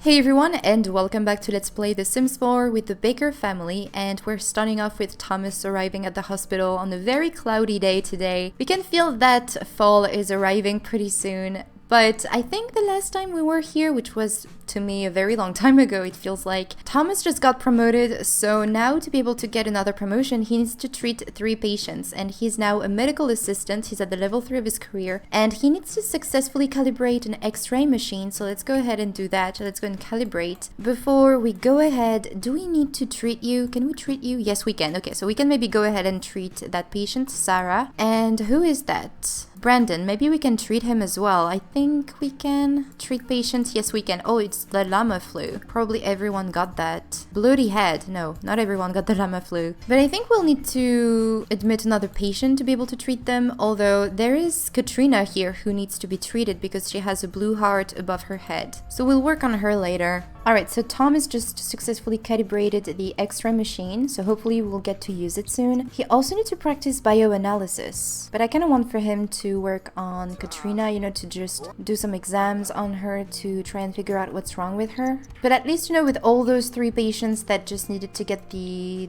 Hey everyone, and welcome back to Let's Play The Sims 4 with the Baker family, and we're starting off with Thomas arriving at the hospital on a very cloudy day today. We can feel that fall is arriving pretty soon, but I think the last time we were here, which was to me a very long time ago, it feels like, Thomas just got promoted, so now to be able to get another promotion, he needs to treat 3 patients, and he's now a medical assistant. He's at the level 3 of his career, and he needs to successfully calibrate an X-ray machine, so let's go ahead and do that. Let's go and calibrate. Before we go ahead, do we need to treat you? Can we treat you? Yes, we can. Okay, so we can maybe go ahead and treat that patient, Sarah. And who is that? Brandon. Maybe we can treat him as well. I think we can treat patients. Yes, we can. Oh, it's the llama flu. Probably everyone got that. Bloody head. No, not everyone got the llama flu. But I think we'll need to admit another patient to be able to treat them. Although there is Katrina here who needs to be treated because she has a blue heart above her head. So we'll work on her later. Alright, so Thomas just successfully calibrated the X-ray machine, so hopefully we'll get to use it soon. He also needs to practice bioanalysis, but I kind of want for him to work on Katrina, you know, to just do some exams on her to try and figure out what's wrong with her. But at least, you know, with all those 3 patients that just needed to get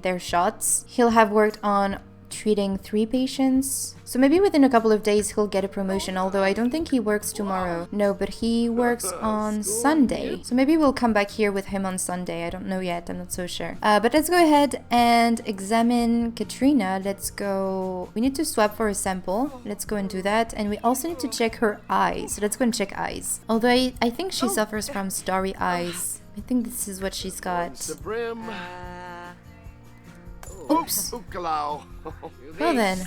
their shots, he'll have worked on treating 3 patients. So maybe within a couple of days he'll get a promotion, although I don't think he works tomorrow. No, but he works on Sunday. So maybe we'll come back here with him on Sunday. I don't know yet. I'm not so sure. But let's go ahead and examine Katrina. Let's go. We need to swap for a sample. Let's go and do that. And we also need to check her eyes. So let's go and check eyes. Although I think she suffers from starry eyes. I think this is what she's got. Oops. Well then,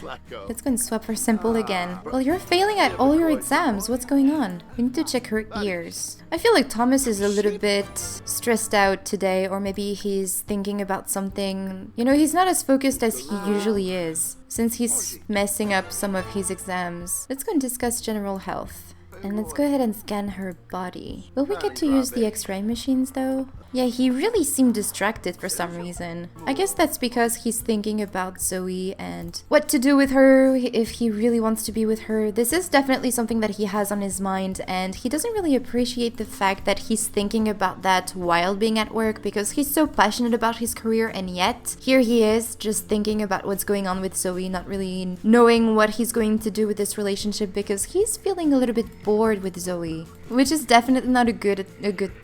let's go and swap for simple again. Well, you're failing at all your exams. What's going on? We need to check her ears. I feel like Thomas is a little bit stressed out today, or maybe he's thinking about something. You know, he's not as focused as he usually is, since he's messing up some of his exams. Let's go and discuss general health. And let's go ahead and scan her body. Will we get to use the X-ray machines though? Yeah, he really seemed distracted for some reason. I guess that's because he's thinking about Zoe and what to do with her, if he really wants to be with her. This is definitely something that he has on his mind, and he doesn't really appreciate the fact that he's thinking about that while being at work because he's so passionate about his career, and yet here he is just thinking about what's going on with Zoe, not really knowing what he's going to do with this relationship because he's feeling a little bit bored with Zoe, which is definitely not a good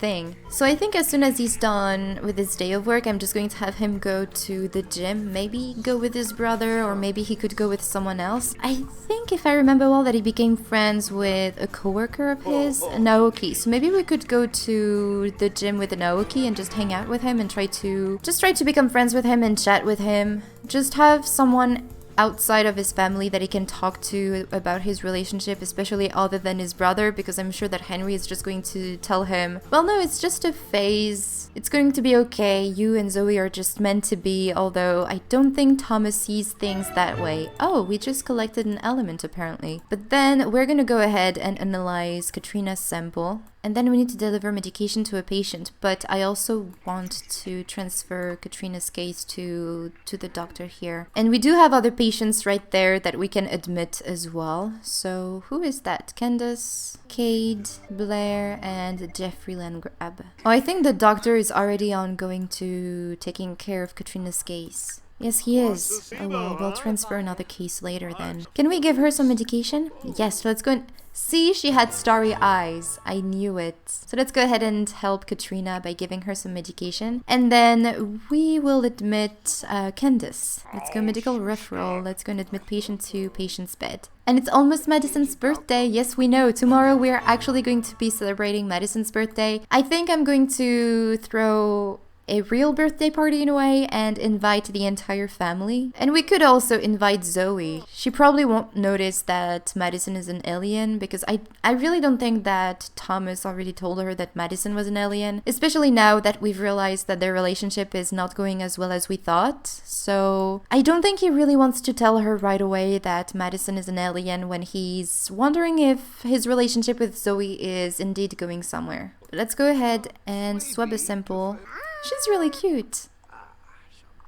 thing. So I think as soon as he's done with his day of work, I'm just going to have him go to the gym, maybe go with his brother, or maybe he could go with someone else. I think, if I remember well, that he became friends with a coworker of his, Naoki. So maybe we could go to the gym with Naoki and just hang out with him and try to become friends with him and chat with him. Just have someone outside of his family that he can talk to about his relationship, especially other than his brother, because I'm sure that Henry is just going to tell him, well, no, it's just a phase. It's going to be okay. You and Zoe are just meant to be, although I don't think Thomas sees things that way. Oh, we just collected an element apparently. But then we're gonna go ahead and analyze Katrina's sample. And then we need to deliver medication to a patient, but I also want to transfer Katrina's case to the doctor here. And we do have other patients right there that we can admit as well. So who is that? Candace, Cade, Blair, and Jeffrey Landgrab. Oh, I think the doctor is already on going to taking care of Katrina's case. Yes, he is. Oh well, we'll transfer another case later then. Can we give her some medication? Yes, let's go and... See, she had starry eyes. I knew it. So let's go ahead and help Katrina by giving her some medication. And then we will admit Candace. Let's go medical referral. Let's go and admit patient to patient's bed. And it's almost Madison's birthday. Yes, we know. Tomorrow we're actually going to be celebrating Madison's birthday. I think I'm going to throw a real birthday party in a way and invite the entire family. And we could also invite Zoe. She probably won't notice that Madison is an alien because I really don't think that Thomas already told her that Madison was an alien, especially now that we've realized that their relationship is not going as well as we thought. So I don't think he really wants to tell her right away that Madison is an alien when he's wondering if his relationship with Zoe is indeed going somewhere. But let's go ahead and swap a sample. She's really cute.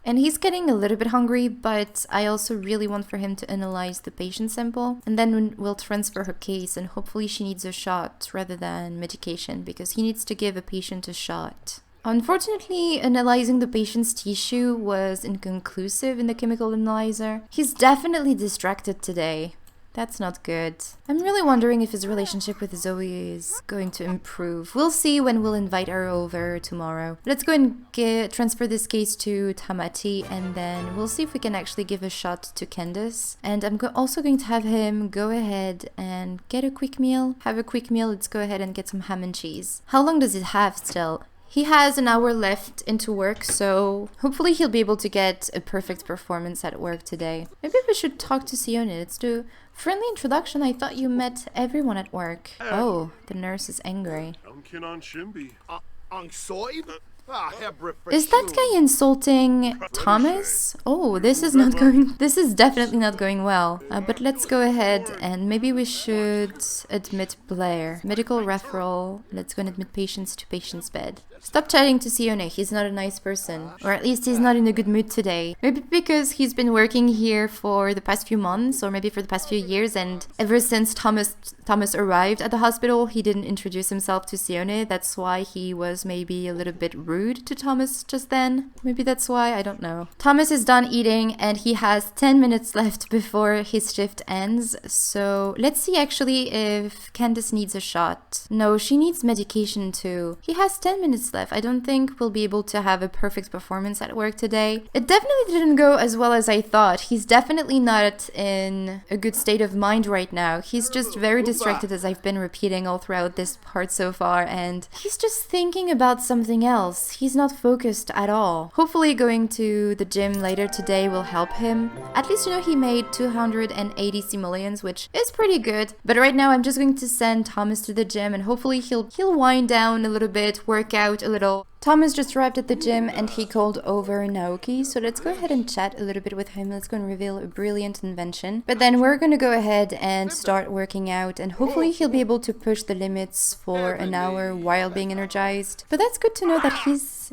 And he's getting a little bit hungry, but I also really want for him to analyze the patient sample. And then we'll transfer her case, and hopefully she needs a shot rather than medication, because he needs to give a patient a shot. Unfortunately, analyzing the patient's tissue was inconclusive in the chemical analyzer. He's definitely distracted today. That's not good. I'm really wondering if his relationship with Zoe is going to improve. We'll see when we'll invite her over tomorrow. Let's go and transfer this case to Tamati, and then we'll see if we can actually give a shot to Candace. And I'm also going to have him go ahead and get a quick meal. Have a quick meal. Let's go ahead and get some ham and cheese. How long does it have still? He has an hour left into work, so hopefully he'll be able to get a perfect performance at work today. Maybe we should talk to Sione. Let's do friendly introduction. I thought you met everyone at work. Oh, the nurse is angry. Is that guy insulting Thomas? Oh, this is definitely not going well. But let's go ahead and maybe we should admit Blair. Medical referral. Let's go and admit patients to patient's bed. Stop chatting to Sione. He's not a nice person. Or at least he's not in a good mood today. Maybe because he's been working here for the past few months, or maybe for the past few years, and ever since Thomas arrived at the hospital, he didn't introduce himself to Sione. That's why he was maybe a little bit rude to Thomas just then. Maybe that's why, I don't know. Thomas is done eating and he has 10 minutes left before his shift ends. So let's see actually if Candace needs a shot. No, she needs medication too. He has 10 minutes left. I don't think we'll be able to have a perfect performance at work today. It definitely didn't go as well as I thought. He's definitely not in a good state of mind right now. He's just very distracted, as I've been repeating all throughout this part so far, and he's just thinking about something else. He's not focused at all. Hopefully going to the gym later today will help him. At least, you know, he made 280 simoleons, which is pretty good. But right now I'm just going to send Thomas to the gym, and hopefully he'll wind down a little bit, work out a little. Thomas just arrived at the gym and he called over Naoki, so let's go ahead and chat a little bit with him. Let's go and reveal a brilliant invention. But then we're gonna go ahead and start working out, and hopefully he'll be able to push the limits for an hour while being energized. But that's good to know that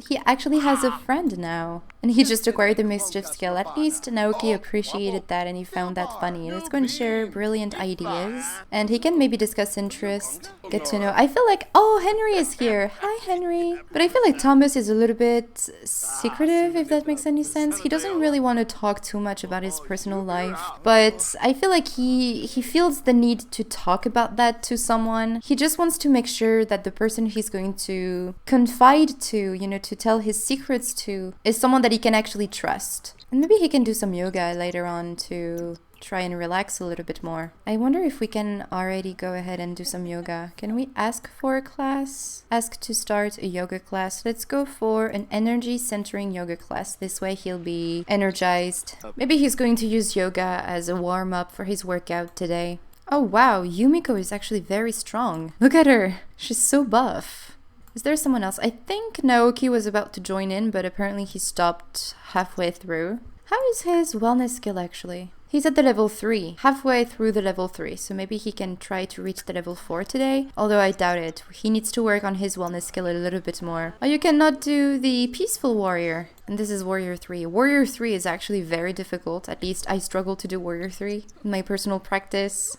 he actually has a friend now. And he just acquired the mischief skill. At least Naoki appreciated that and he found that funny. Let's go and share brilliant ideas. And he can maybe discuss interest, get to know. I feel like, oh, Henry is here. Hi, Henry. But I feel like Thomas is a little bit secretive, if that makes any sense. He doesn't really want to talk too much about his personal life. But I feel like he feels the need to talk about that to someone. He just wants to make sure that the person he's going to confide to, you know, to tell his secrets to, is someone that he can actually trust. And maybe he can do some yoga later on to try and relax a little bit more. I wonder if we can already go ahead and do some yoga. Can we ask for a class? Ask to start a yoga class. Let's go for an energy centering yoga class. This way he'll be energized. Maybe he's going to use yoga as a warm-up for his workout today. Oh wow, Yumiko is actually very strong. Look at her. She's so buff. Is there someone else? I think Naoki was about to join in, but apparently he stopped halfway through. How is his wellness skill actually? He's at the level 3, halfway through the level 3, so maybe he can try to reach the level 4 today, although I doubt it. He needs to work on his wellness skill a little bit more. Oh, you cannot do the peaceful warrior, and this is warrior 3. Warrior 3 is actually very difficult, at least I struggle to do warrior 3 in my personal practice.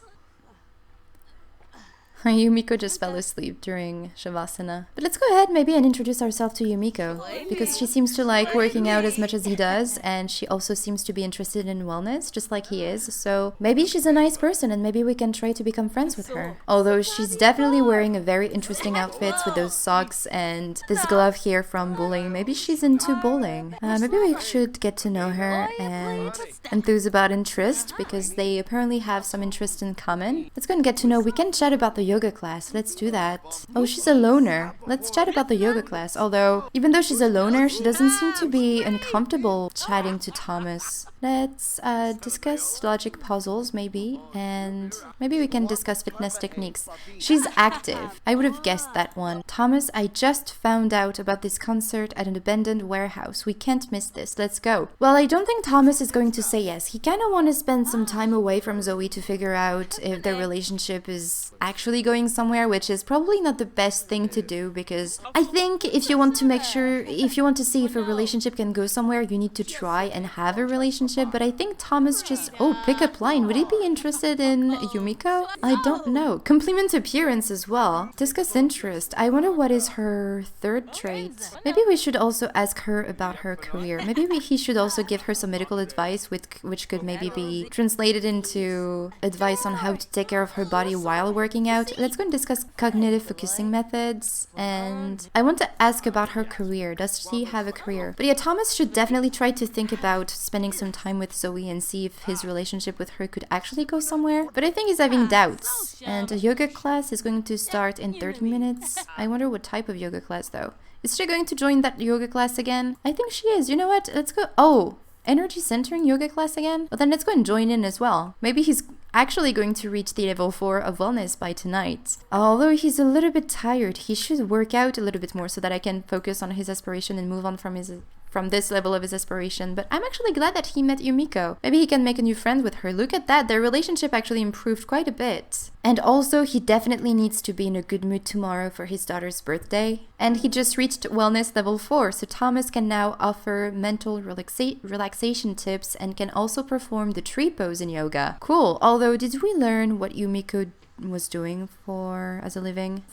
Yumiko just fell asleep during Shavasana. But let's go ahead maybe and introduce ourselves to Yumiko, because she seems to like working out as much as he does, and she also seems to be interested in wellness, just like he is. So maybe she's a nice person and maybe we can try to become friends with her. Although she's definitely wearing a very interesting outfit with those socks and this glove here from bowling. Maybe she's into bowling. Maybe we should get to know her and enthuse about interest, because they apparently have some interest in common. Let's go and get to know. We can chat about the yoga class. Let's do that. Oh, she's a loner. Let's chat about the yoga class. Although, even though she's a loner, she doesn't seem to be uncomfortable chatting to Thomas. Let's discuss logic puzzles, maybe. And maybe we can discuss fitness techniques. She's active. I would have guessed that one. Thomas, I just found out about this concert at an abandoned warehouse. We can't miss this. Let's go. Well, I don't think Thomas is going to say yes. He kind of wants to spend some time away from Zoe to figure out if their relationship is actually actually going somewhere, which is probably not the best thing to do, because I think if you want to make sure, if you want to see if a relationship can go somewhere, you need to try and have a relationship. But I think Thomas just, oh, pickup line. Would he be interested in Yumiko? I don't know. Compliment appearance as well. Discuss interest. I wonder what is her third trait. Maybe we should also ask her about her career. Maybe he should also give her some medical advice, which could maybe be translated into advice on how to take care of her body while working out. Let's go and discuss cognitive focusing methods. And I want to ask about her career. Does she have a career? But yeah, Thomas should definitely try to think about spending some time with Zoe and see if his relationship with her could actually go somewhere. But I think he's having doubts. And a yoga class is going to start in 30 minutes. I wonder what type of yoga class though. Is she going to join that yoga class again? I think she is. You know what? Let's go. Oh, energy centering yoga class again? Well, then let's go and join in as well. Maybe he's actually going to reach the level 4 of wellness by tonight. Although he's a little bit tired, he should work out a little bit more so that I can focus on his aspiration and move on from this level of his aspiration. But I'm actually glad that he met Yumiko. Maybe he can make a new friend with her. Look at that, their relationship actually improved quite a bit. And also, he definitely needs to be in a good mood tomorrow for his daughter's birthday. And he just reached wellness level 4, so Thomas can now offer mental relaxation tips and can also perform the tree pose in yoga. Cool. Although, did we learn what Yumiko was doing for a living?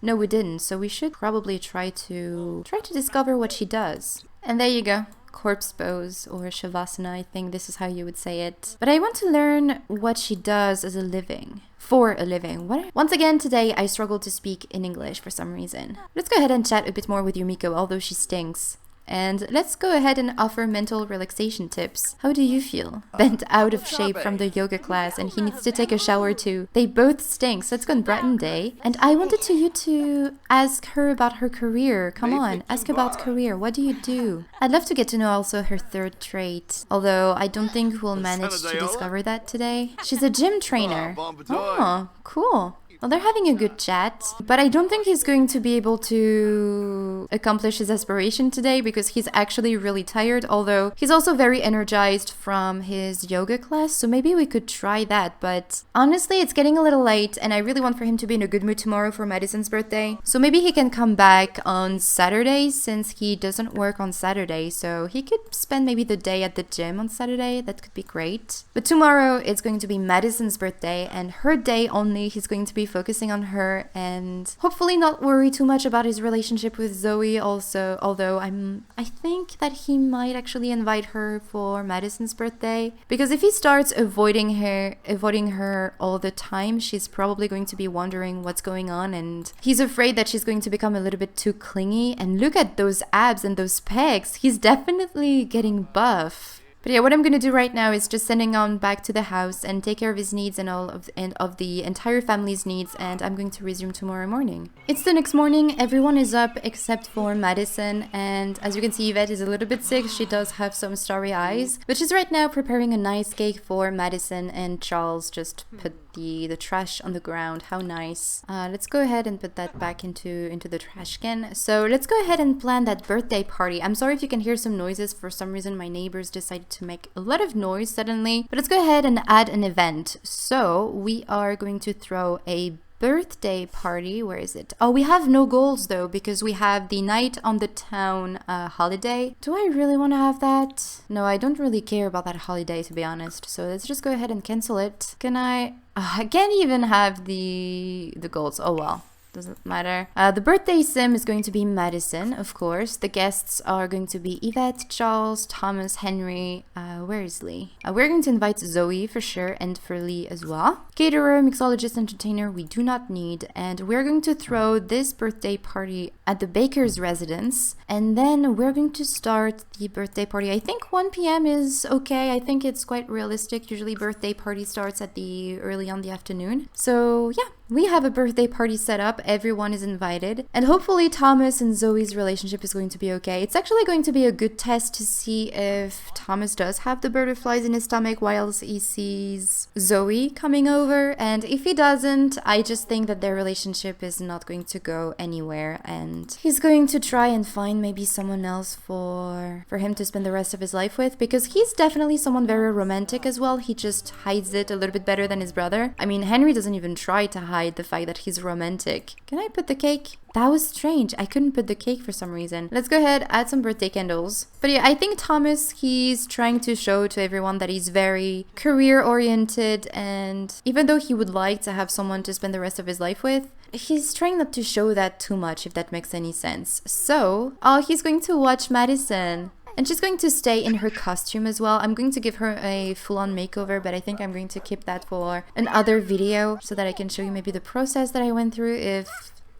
No, we didn't. So we should probably try to discover what she does. And there you go. Corpse pose or shavasana, I think this is how you would say it. But I want to learn what she does as a living. For a living. Once again, today I struggled to speak in English for some reason. Let's go ahead and chat a bit more with Yumiko, although she stinks. And let's go ahead and offer mental relaxation tips. How do you feel? Bent out of shape from the yoga class and he needs to take a shower too. They both stink, so let's go on Breton Day. And I wanted you to ask her about her career. Come on, ask about career. What do you do? I'd love to get to know also her third trait. Although I don't think we'll manage to discover that today. She's a gym trainer. Oh, cool. Well, they're having a good chat, but I don't think he's going to be able to accomplish his aspiration today because he's actually really tired, although he's also very energized from his yoga class, so maybe we could try that. But honestly, it's getting a little late and I really want for him to be in a good mood tomorrow for Madison's birthday. So maybe he can come back on Saturday since he doesn't work on Saturday, so he could spend maybe the day at the gym on Saturday. That could be great. But tomorrow it's going to be Madison's birthday and her day only. He's going to be focusing on her and hopefully not worry too much about his relationship with Zoe also, although I think that he might actually invite her for Madison's birthday, because if he starts avoiding her all the time, she's probably going to be wondering what's going on, and he's afraid that she's going to become a little bit too clingy. And look at those abs and those pecs. He's definitely getting buff. But yeah, what I'm going to do right now is just sending on back to the house and take care of his needs and all of the entire family's needs, and I'm going to resume tomorrow morning. It's the next morning, everyone is up except for Madison, and as you can see, Yvette is a little bit sick. She does have some starry eyes, but she's right now preparing a nice cake for Madison, and Charles just put the trash on the ground. How nice. Let's go ahead and put that back into the trash can. So let's go ahead and plan that birthday party. I'm sorry if you can hear some noises. For some reason my neighbors decided to make a lot of noise suddenly, but let's go ahead and add an event. So we are going to throw a birthday party. Where is it? Oh, we have no goals though, because we have the night on the town holiday. Do I really want to have that? No, I don't really care about that holiday, to be honest. So let's just go ahead and cancel it. Can I? I can't even have the goals. Oh well. Doesn't matter. The birthday sim is going to be Madison, of course. The guests are going to be Yvette, Charles, Thomas, Henry. Where is Lee? We're going to invite Zoe for sure, and for Lee as well. Caterer, mixologist, entertainer, we do not need. And we're going to throw this birthday party at the baker's residence. And then we're going to start the birthday party. I think 1 p.m. is okay. I think it's quite realistic. Usually birthday party starts at early on the afternoon. So yeah, we have a birthday party set up. everyone is invited. And hopefully Thomas and Zoe's relationship is going to be okay. It's actually going to be a good test to see if Thomas does have the butterflies in his stomach whilst he sees Zoe coming over. And if he doesn't, I just think that their relationship is not going to go anywhere. And he's going to try and find maybe someone else for him to spend the rest of his life with. Because he's definitely someone very romantic as well. He just hides it a little bit better than his brother. I mean, Henry doesn't even try to hide the fact that he's romantic. Can I put the cake? That was strange. I couldn't put the cake for some reason. Let's go ahead, add some birthday candles. But yeah, I think Thomas, he's trying to show to everyone that he's very career-oriented, and even though he would like to have someone to spend the rest of his life with, he's trying not to show that too much, if that makes any sense. So, he's going to watch Madison. And she's going to stay in her costume as well. I'm going to give her a full-on makeover, but I think I'm going to keep that for another video so that I can show you maybe the process that I went through if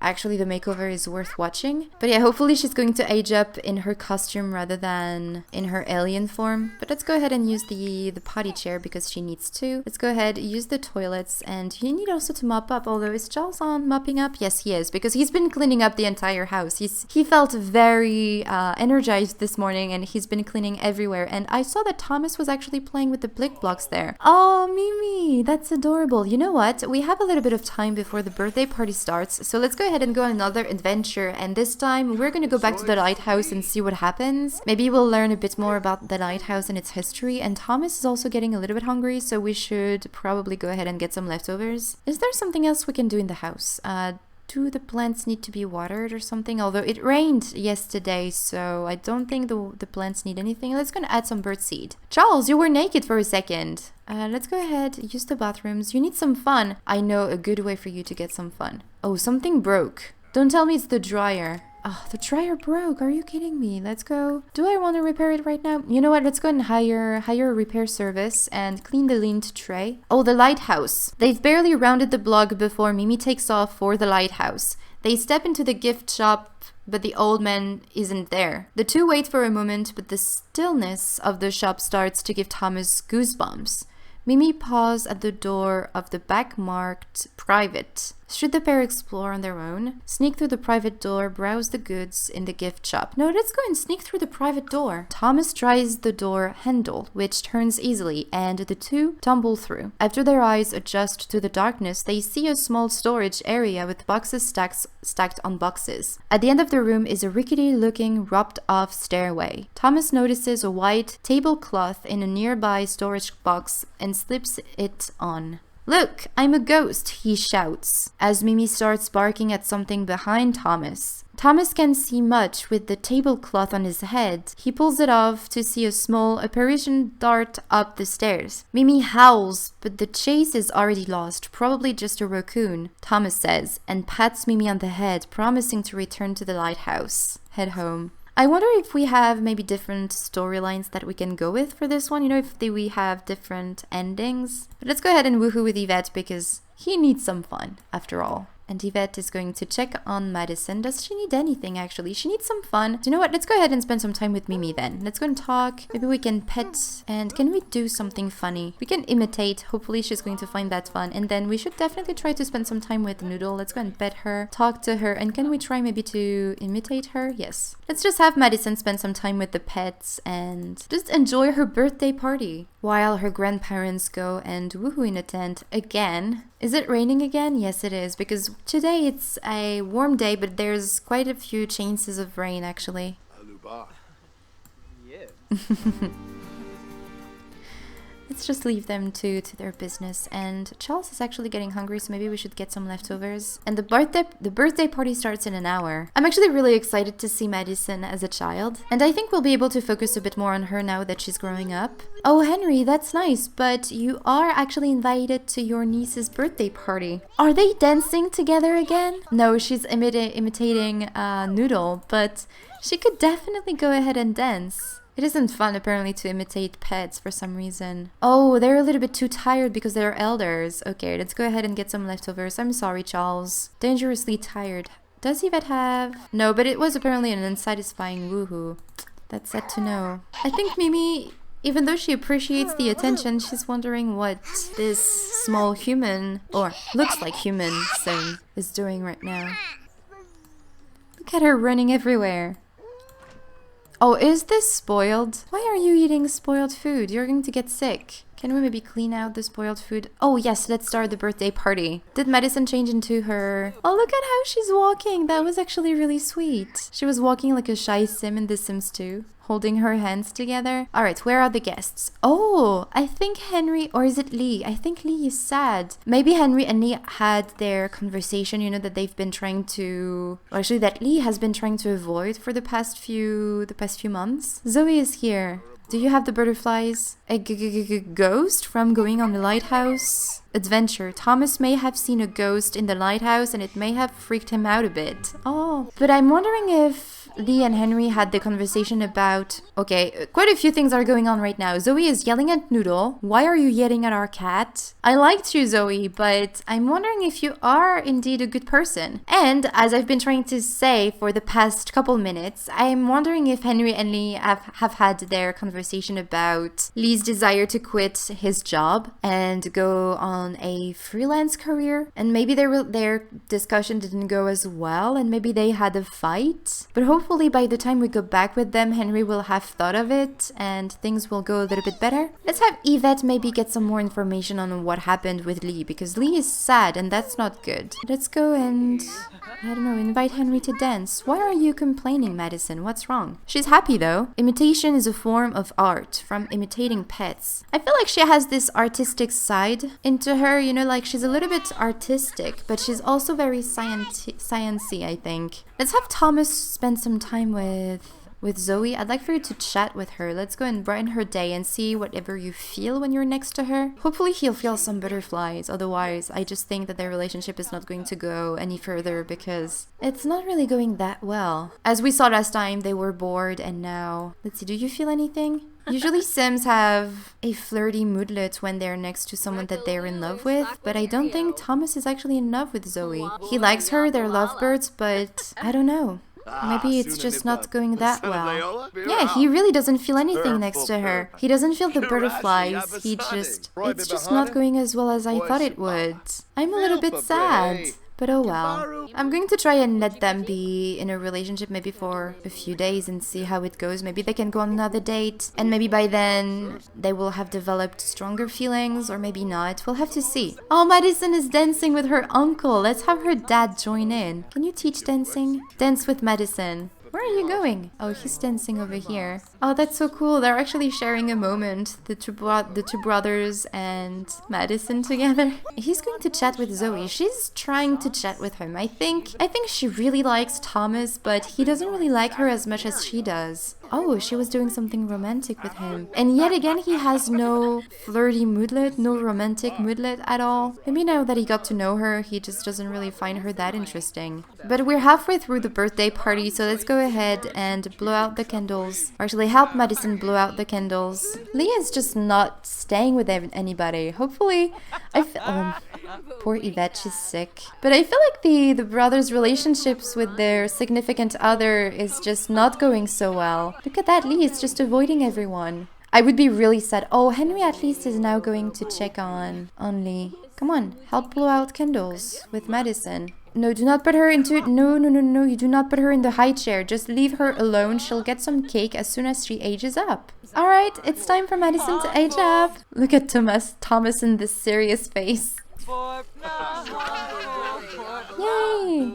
actually the makeover is worth watching. But yeah, hopefully she's going to age up in her costume rather than in her alien form. But let's go ahead and use the potty chair because she needs to. Let's go ahead, use the toilets, and you need also to mop up. Although, is Charles on mopping up? Yes, he is, because he's been cleaning up the entire house. He felt very energized this morning, and he's been cleaning everywhere. And I saw that Thomas was actually playing with the blick blocks there. Oh, Mimi, that's adorable. You know what? We have a little bit of time before the birthday party starts, so let's go ahead and go on another adventure, and this time we're gonna go back to the lighthouse and see what happens. Maybe we'll learn a bit more about the lighthouse and its history, and Thomas is also getting a little bit hungry, so we should probably go ahead and get some leftovers. Is there something else we can do in the house? Do the plants need to be watered or something? Although it rained yesterday, so I don't think the plants need anything. Let's go and add some birdseed. Charles, you were naked for a second. Let's go ahead, use the bathrooms. You need some fun. I know a good way for you to get some fun. Oh, something broke. Don't tell me it's the dryer. Oh, the dryer broke. Are you kidding me? Let's go. Do I want to repair it right now? You know what? Let's go and hire a repair service and clean the lint tray. Oh, the lighthouse. They've barely rounded the block before Mimi takes off for the lighthouse. They step into the gift shop, but the old man isn't there. The two wait for a moment, but the stillness of the shop starts to give Thomas goosebumps. Mimi paused at the door of the back marked private. Should the pair explore on their own? Sneak through the private door, browse the goods in the gift shop. No, let's go and sneak through the private door. Thomas tries the door handle, which turns easily, and the two tumble through. After their eyes adjust to the darkness, they see a small storage area with boxes stacked on boxes. At the end of the room is a rickety-looking, roped-off stairway. Thomas notices a white tablecloth in a nearby storage box and slips it on. "Look, I'm a ghost," he shouts, as Mimi starts barking at something behind Thomas. Thomas can't see much with the tablecloth on his head. He pulls it off to see a small apparition dart up the stairs. Mimi howls, but the chase is already lost, probably just a raccoon, Thomas says, and pats Mimi on the head, promising to return to the lighthouse. Head home. I wonder if we have maybe different storylines that we can go with for this one. You know, if we have different endings. But let's go ahead and woohoo with Yvette because he needs some fun after all. And Yvette is going to check on Madison. Does she need anything, actually? She needs some fun. So you know what? Let's go ahead and spend some time with Mimi then. Let's go and talk. Maybe we can pet. And can we do something funny? We can imitate. Hopefully she's going to find that fun. And then we should definitely try to spend some time with Noodle. Let's go and pet her. Talk to her. And can we try maybe to imitate her? Yes. Let's just have Madison spend some time with the pets and just enjoy her birthday party. While her grandparents go and woohoo in a tent again. Is it raining again? Yes, it is, because today it's a warm day, but there's quite a few chances of rain, actually. Yeah. Let's just leave them to their business. And Charles is actually getting hungry, so maybe we should get some leftovers. And the birthday party starts in an hour. I'm actually really excited to see Madison as a child. And I think we'll be able to focus a bit more on her now that she's growing up. Oh, Henry, that's nice, but you are actually invited to your niece's birthday party. Are they dancing together again? No, she's imitating Noodle, but she could definitely go ahead and dance. It isn't fun, apparently, to imitate pets for some reason. Oh, they're a little bit too tired because they're elders. Okay, let's go ahead and get some leftovers. I'm sorry, Charles. Dangerously tired. Does Yvette have? No, but it was apparently an unsatisfying woohoo. That's sad to know. I think Mimi Even though she appreciates the attention, she's wondering what this small human, or looks like human, thing is doing right now. Look at her running everywhere. Oh, is this spoiled? Why are you eating spoiled food? You're going to get sick. Can we maybe clean out the spoiled food? Oh yes, let's start the birthday party. Did Madison change into her? Oh, look at how she's walking. That was actually really sweet. She was walking like a shy sim in The Sims 2, holding her hands together. All right, where are the guests? Oh, I think Henry, or is it Lee? I think Lee is sad. Maybe Henry and Lee had their conversation, you know, that they've been trying to, or actually that Lee has been trying to avoid for the past few months. Zoe is here. Do you have the butterflies? A ghost from going on the lighthouse adventure. Thomas may have seen a ghost in the lighthouse and it may have freaked him out a bit. Oh, but I'm wondering if Lee and Henry had the conversation about... Okay, quite a few things are going on right now. Zoe is yelling at Noodle. Why are you yelling at our cat? I liked you, Zoe, but I'm wondering if you are indeed a good person. And as I've been trying to say for the past couple minutes, I'm wondering if Henry and Lee have had their conversation about Lee's desire to quit his job and go on a freelance career. And maybe their discussion didn't go as well, and maybe they had a fight. But hopefully by the time we go back with them, Henry will have thought of it and things will go a little bit better. Let's have Yvette maybe get some more information on what happened with Lee, because Lee is sad and that's not good. Let's go and, I don't know, invite Henry to dance. Why are you complaining, Madison? What's wrong? She's happy though. Imitation is a form of art, from imitating pets. I feel like she has this artistic side into her, you know, like she's a little bit artistic, but she's also very sciencey, I think. Let's have Thomas spend some time with Zoe. I'd like for you to chat with her. Let's go and brighten her day and see whatever you feel when you're next to her. Hopefully he'll feel some butterflies. Otherwise, I just think that their relationship is not going to go any further because it's not really going that well. As we saw last time, they were bored and now... Let's see, do you feel anything? Usually Sims have a flirty moodlet when they're next to someone that they're in love with, but I don't think Thomas is actually in love with Zoe. He likes her, they're lovebirds, but I don't know. Maybe it's just not going that well. Yeah, he really doesn't feel anything next to her. He doesn't feel the butterflies. It's just not going as well as I thought it would. I'm a little bit sad. But oh well. I'm going to try and let them be in a relationship maybe for a few days and see how it goes. Maybe they can go on another date and maybe by then they will have developed stronger feelings, or maybe not. We'll have to see. Oh, Madison is dancing with her uncle. Let's have her dad join in. Can you teach dancing? Dance with Madison. Where are you going? Oh, he's dancing over here. Oh, that's so cool. They're actually sharing a moment. The two brothers and Madison together. He's going to chat with Zoe. She's trying to chat with him. I think she really likes Thomas, but he doesn't really like her as much as she does. Oh, she was doing something romantic with him. And yet again, he has no flirty moodlet, no romantic moodlet at all. Maybe now that he got to know her, he just doesn't really find her that interesting. But we're halfway through the birthday party, so let's go ahead and blow out the candles. Or actually help Madison blow out the candles. Leah is just not staying with anybody. Hopefully, poor Yvette, she's sick. But I feel like the brothers' relationships with their significant other is just not going so well. Look at that, Lee is just avoiding everyone. I would be really sad. Oh, Henry at least is now going to check on Lee. Come on, help blow out candles with Madison. No, do not put her into... No, you do not put her in the high chair. Just leave her alone. She'll get some cake as soon as she ages up. Alright, it's time for Madison to age up. Look at Thomas in this serious face. Yay!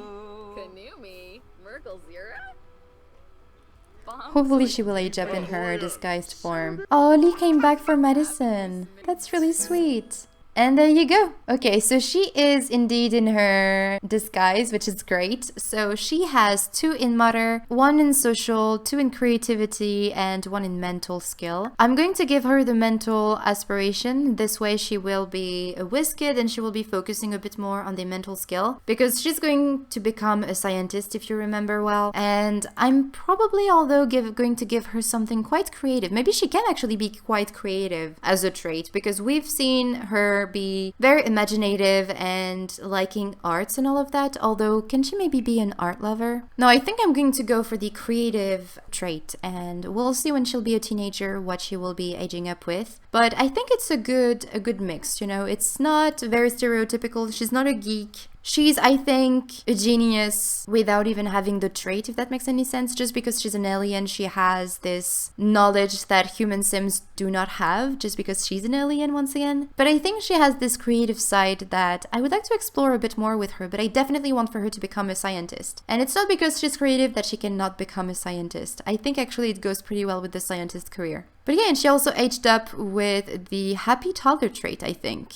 Hopefully she will age up in her disguised form. Oh, Lee came back for Madison. That's really sweet. And there you go. Okay, so she is indeed in her disguise, which is great. So she has 2 in motor, 1 in social, 2 in creativity, and 1 in mental skill. I'm going to give her the mental aspiration. This way she will be a whiz kid and she will be focusing a bit more on the mental skill because she's going to become a scientist, if you remember well. And I'm probably, although, going to give her something quite creative. Maybe she can actually be quite creative as a trait because we've seen her her be very imaginative and liking arts and all of that, although can she maybe be an art lover? No, I think I'm going to go for the creative trait, and we'll see when she'll be a teenager what she will be aging up with. But I think it's a good mix, you know, it's not very stereotypical, she's not a geek. She's, I think, a genius without even having the trait, if that makes any sense. Just because she's an alien, she has this knowledge that human sims do not have, just because she's an alien once again. But I think she has this creative side that I would like to explore a bit more with her, but I definitely want for her to become a scientist. And it's not because she's creative that she cannot become a scientist. I think actually it goes pretty well with the scientist career. But yeah, and she also aged up with the happy toddler trait, I think.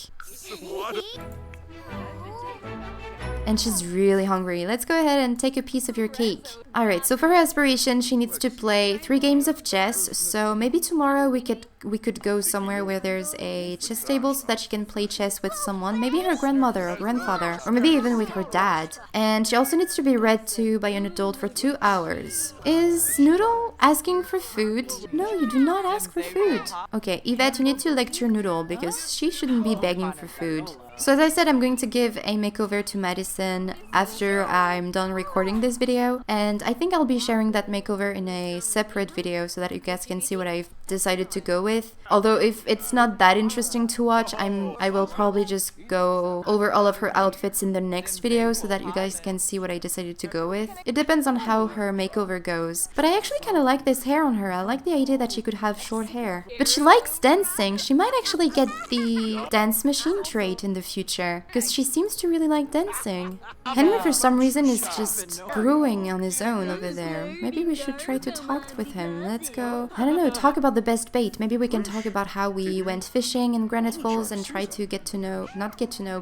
And she's really hungry. Let's go ahead and take a piece of your cake. Alright, so for her aspiration, she needs to play 3 games of chess. So maybe tomorrow we could go somewhere where there's a chess table so that she can play chess with someone. Maybe her grandmother or grandfather, or maybe even with her dad. And she also needs to be read to by an adult for 2 hours. Is Noodle asking for food? No, you do not ask for food. Okay, Yvette, you need to lecture Noodle because she shouldn't be begging for food. So as I said, I'm going to give a makeover to Madison after I'm done recording this video, and I think I'll be sharing that makeover in a separate video so that you guys can see what I've decided to go with. Although if it's not that interesting to watch, I will probably just go over all of her outfits in the next video so that you guys can see what I decided to go with. It depends on how her makeover goes. But I actually kind of like this hair on her. I like the idea that she could have short hair. But she likes dancing. She might actually get the dance machine trait in the future because she seems to really like dancing. Henry for some reason is just brewing on his own over there. Maybe we should try to talk with him. Let's go, I don't know, talk about the best bait. Maybe we can talk about how we went fishing in Granite Falls and try to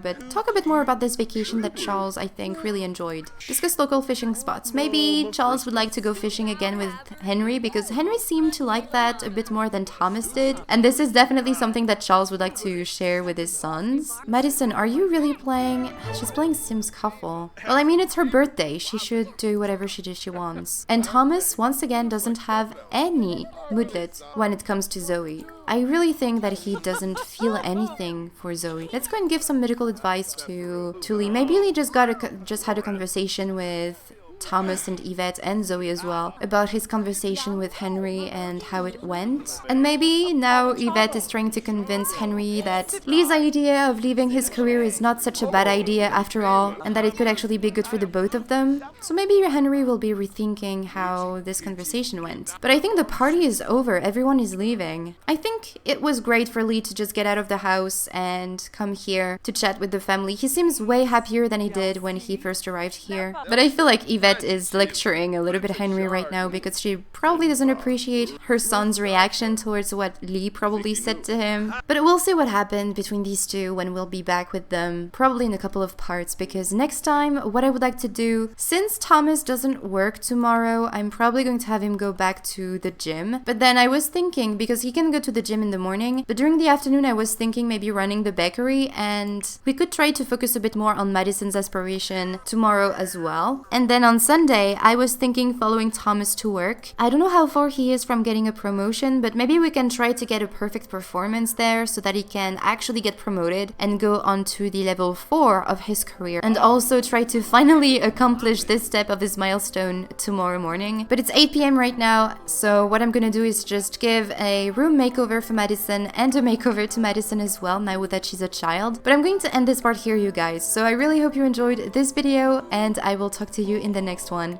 but talk a bit more about this vacation that Charles, I think, really enjoyed. Discuss local fishing spots. Maybe Charles would like to go fishing again with Henry because Henry seemed to like that a bit more than Thomas did. And this is definitely something that Charles would like to share with his sons. Madison, are you really playing? She's playing Sims Couple. Well, I mean, it's her birthday. She should do whatever she wants. And Thomas, once again, doesn't have any moodlet when it comes to Zoe. I really think that he doesn't feel anything for Zoe. Let's go and give some medical advice to Lee. Maybe Lee just had a conversation with Thomas and Yvette and Zoe as well about his conversation with Henry and how it went. And maybe now Yvette is trying to convince Henry that Lee's idea of leaving his career is not such a bad idea after all, and that it could actually be good for the both of them. So maybe Henry will be rethinking how this conversation went. But I think the party is over. Everyone is leaving. I think it was great for Lee to just get out of the house and come here to chat with the family. He seems way happier than he did when he first arrived here. But I feel like Yvette is lecturing a little bit Henry right now because she probably doesn't appreciate her son's reaction towards what Lee probably said to him. But we'll see what happened between these two when we'll be back with them, probably in a couple of parts, because next time what I would like to do, since Thomas doesn't work tomorrow, I'm probably going to have him go back to the gym. But then I was thinking, because he can go to the gym in the morning, but during the afternoon I was thinking maybe running the bakery, and we could try to focus a bit more on Madison's aspiration tomorrow as well. And then on Sunday, I was thinking following Thomas to work. I don't know how far he is from getting a promotion, but maybe we can try to get a perfect performance there so that he can actually get promoted and go on to the level 4 of his career, and also try to finally accomplish this step of his milestone tomorrow morning. But it's 8 p.m. right now, so what I'm gonna do is just give a room makeover for Madison and a makeover to Madison as well, now that she's a child. But I'm going to end this part here, you guys. So I really hope you enjoyed this video, and I will talk to you in the next one.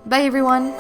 Bye everyone!